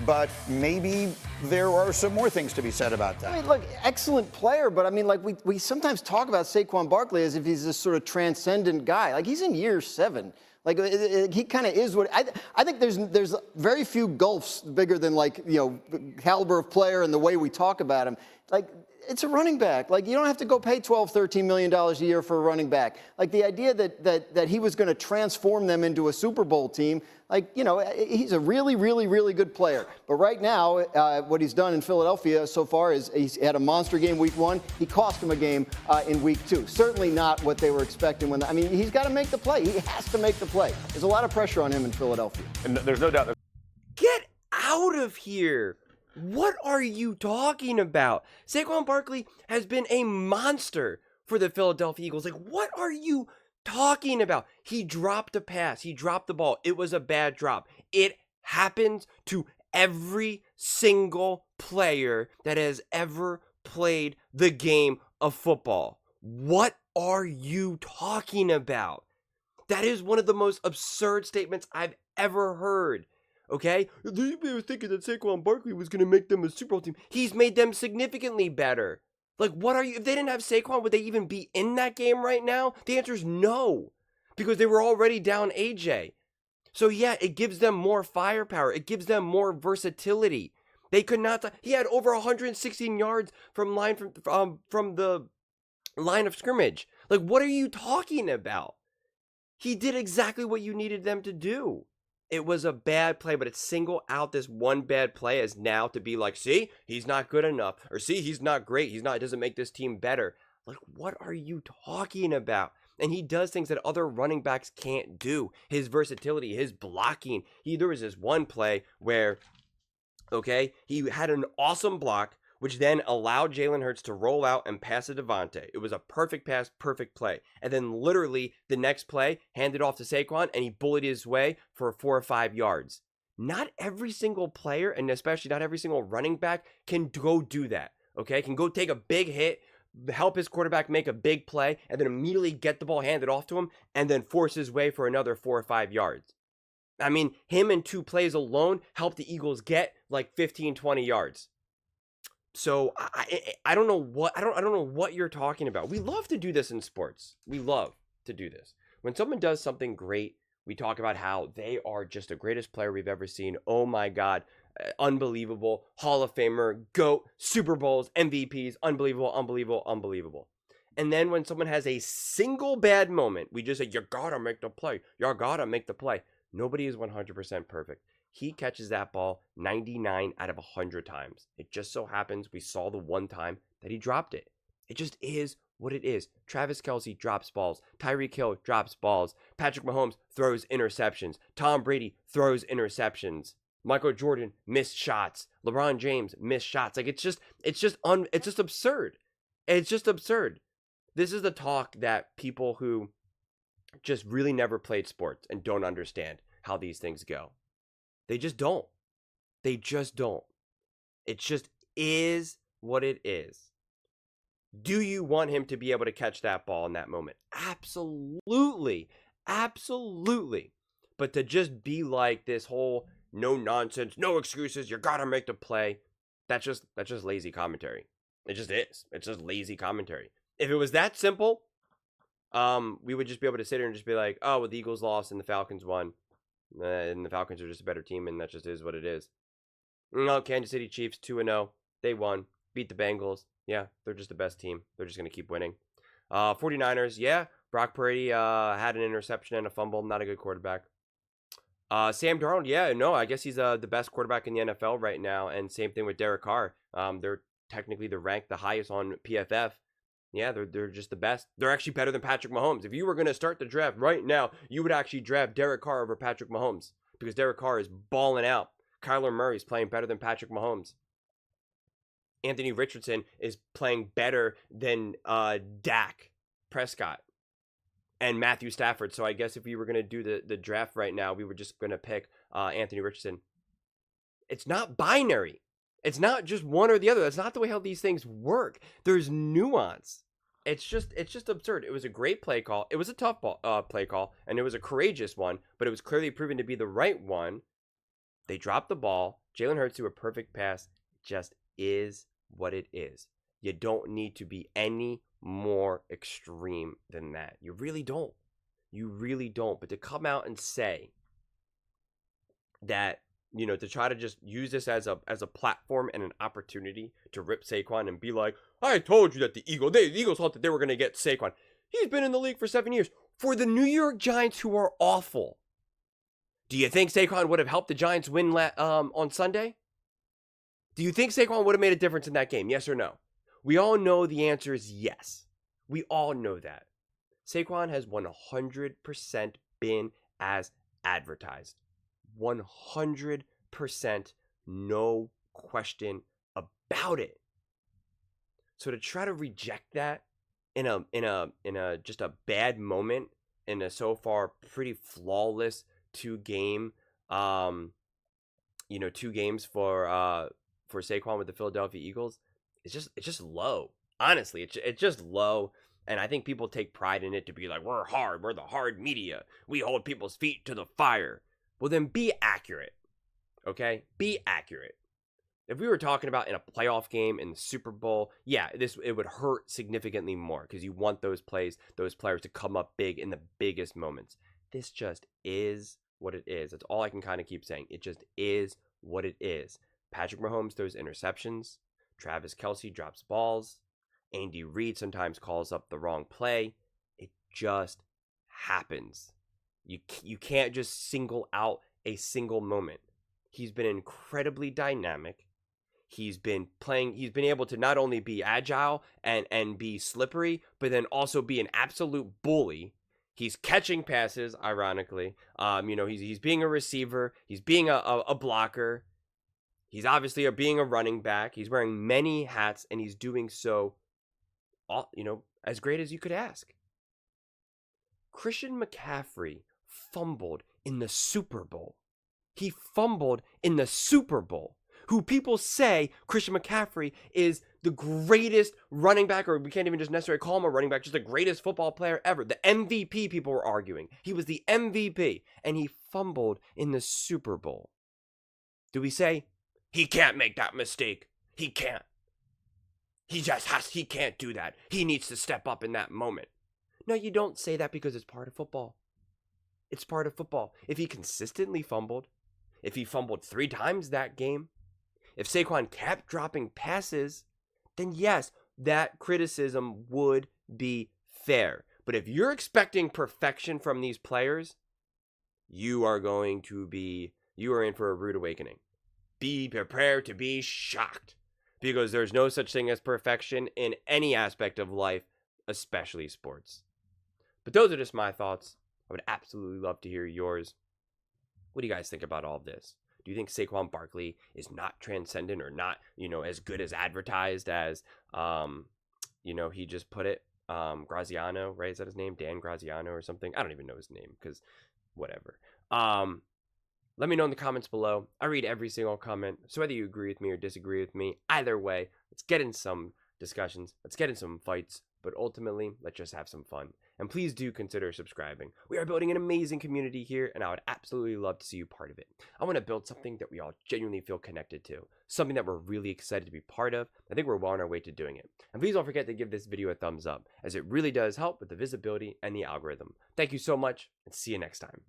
but maybe there are some more things to be said about that. I mean, look, excellent player, but I mean, like, we sometimes talk about Saquon Barkley as if he's this sort of transcendent guy. Like, he's in year 7. Like, he kind of is what I think. There's very few gulfs bigger than, like, caliber of player and the way we talk about him. Like, it's a running back. Like, you don't have to go pay $12, $13 million a year for a running back. Like, the idea that he was going to transform them into a Super Bowl team, like, he's a really, really, really good player. But right now, what he's done in Philadelphia so far is he's had a monster game week 1. He cost him a game in week 2. Certainly not what they were expecting he's got to make the play. He has to make the play. There's a lot of pressure on him in Philadelphia. And there's no doubt. Get out of here. What are you talking about? Saquon Barkley has been a monster for the Philadelphia Eagles. Like, what are you talking about? He dropped a pass. He dropped the ball. It was a bad drop. It happens to every single player that has ever played the game of football. What are you talking about? That is one of the most absurd statements I've ever heard. Okay? They were thinking that Saquon Barkley was going to make them a Super Bowl team. He's made them significantly better. Like, what are you? If they didn't have Saquon, would they even be in that game right now? The answer is no. Because they were already down AJ. So, yeah, it gives them more firepower. It gives them more versatility. They could not. He had over 116 yards from the line of scrimmage. Like, what are you talking about? He did exactly what you needed them to do. It was a bad play, but it's single out this one bad play as now to be like, see, he's not good enough. Or see, he's not great. It doesn't make this team better. Like, what are you talking about? And he does things that other running backs can't do. His versatility, his blocking. There was this one play where, okay, he had an awesome block, which then allowed Jalen Hurts to roll out and pass to Devontae. It was a perfect pass, perfect play. And then literally the next play, handed off to Saquon, and he bullied his way for 4 or 5 yards. Not every single player, and especially not every single running back, can go do that, okay? Can go take a big hit, help his quarterback make a big play, and then immediately get the ball handed off to him, and then force his way for another 4 or 5 yards. I mean, him in 2 plays alone helped the Eagles get like 15, 20 yards. So I don't know what you're talking about. We love to do this in sports. We love to do this. When someone does something great, we talk about how they are just the greatest player we've ever seen. Oh my God, unbelievable, Hall of Famer, GOAT, Super Bowls, MVPs, unbelievable, unbelievable, unbelievable. And then when someone has a single bad moment, we just say, you gotta make the play. You gotta make the play. Nobody is 100% perfect. He catches that ball 99 out of 100 times. It just so happens we saw the one time that he dropped it. It just is what it is. Travis Kelce drops balls. Tyreek Hill drops balls. Patrick Mahomes throws interceptions. Tom Brady throws interceptions. Michael Jordan missed shots. LeBron James missed shots. Like, it's just absurd. It's just absurd. This is the talk that people who just really never played sports and don't understand how these things go. They just don't. They just don't. It just is what it is. Do you want him to be able to catch that ball in that moment? Absolutely. Absolutely. But to just be like this whole no nonsense, no excuses, you gotta make the play, that's just lazy commentary. It just is. It's just lazy commentary. If it was that simple, we would just be able to sit here and just be like, oh, well, the Eagles lost and the Falcons won. And the Falcons are just a better team, and that just is what it is. No, Kansas City Chiefs 2-0. They won. Beat the Bengals. Yeah, they're just the best team. They're just going to keep winning. 49ers, yeah. Brock Purdy had an interception and a fumble. Not a good quarterback. Sam Darnold, yeah, no, I guess he's the best quarterback in the NFL right now. And same thing with Derek Carr. They're ranked the highest on PFF. Yeah, they're just the best. They're actually better than Patrick Mahomes. If you were going to start the draft right now, you would actually draft Derek Carr over Patrick Mahomes because Derek Carr is balling out. Kyler Murray's playing better than Patrick Mahomes. Anthony Richardson is playing better than Dak Prescott and Matthew Stafford. So I guess if we were going to do the draft right now, we were just going to pick Anthony Richardson. It's not binary. It's not just one or the other. That's not the way how these things work. There's nuance. It's just absurd. It was a great play call. It was a tough play call, and it was a courageous one, but it was clearly proven to be the right one. They dropped the ball. Jalen Hurts threw a perfect pass. It just is what it is. You don't need to be any more extreme than that. You really don't. You really don't. But to come out and say that, to try to just use this as a platform and an opportunity to rip Saquon and be like, I told you that the Eagles thought that they were going to get Saquon. He's been in the league for 7 years. For the New York Giants, who are awful, do you think Saquon would have helped the Giants win on Sunday? Do you think Saquon would have made a difference in that game? Yes or no? We all know the answer is yes. We all know that. Saquon has 100% been as advertised. 100%, no question about it. So to try to reject that in a just a bad moment in a so far pretty flawless two games for Saquon with the Philadelphia Eagles, it's just low. Honestly, it's just low. And I think people take pride in it to be like, we're the hard media. We hold people's feet to the fire. Well, then be accurate, okay? Be accurate. If we were talking about in a playoff game in the Super Bowl, yeah, it would hurt significantly more because you want those players to come up big in the biggest moments. This just is what it is. That's all I can kind of keep saying. It just is what it is. Patrick Mahomes throws interceptions. Travis Kelce drops balls. Andy Reid sometimes calls up the wrong play. It just happens. You can't just single out a single moment. He's been incredibly dynamic. He's been able to not only be agile and be slippery, but then also be an absolute bully. He's catching passes, ironically. He's being a receiver. He's being a blocker. He's obviously being a running back. He's wearing many hats, and he's doing so, as great as you could ask. Christian McCaffrey fumbled in the Super Bowl. He fumbled in the Super Bowl. Who people say Christian McCaffrey is the greatest running back, or we can't even just necessarily call him a running back, just the greatest football player ever. The MVP, people were arguing. He was the MVP, and he fumbled in the Super Bowl. Do we say, he can't make that mistake? He can't. He can't do that. He needs to step up in that moment. No, you don't say that because it's part of football. It's part of football. If he consistently fumbled, if he fumbled 3 times that game, if Saquon kept dropping passes, then yes, that criticism would be fair. But if you're expecting perfection from these players, you are in for a rude awakening. Be prepared to be shocked, because there's no such thing as perfection in any aspect of life, especially sports. But those are just my thoughts. I would absolutely love to hear yours. What do you guys think about all of this? Do you think Saquon Barkley is not transcendent or not, as good as advertised as, he just put it? Graziano, right? Is that his name? Dan Graziano or something? I don't even know his name because whatever. Let me know in the comments below. I read every single comment. So whether you agree with me or disagree with me, either way, let's get in some discussions. Let's get in some fights. But ultimately, let's just have some fun. And please do consider subscribing. We are building an amazing community here, and I would absolutely love to see you part of it. I want to build something that we all genuinely feel connected to. Something that we're really excited to be part of. I think we're well on our way to doing it. And please don't forget to give this video a thumbs up, as it really does help with the visibility and the algorithm. Thank you so much, and see you next time.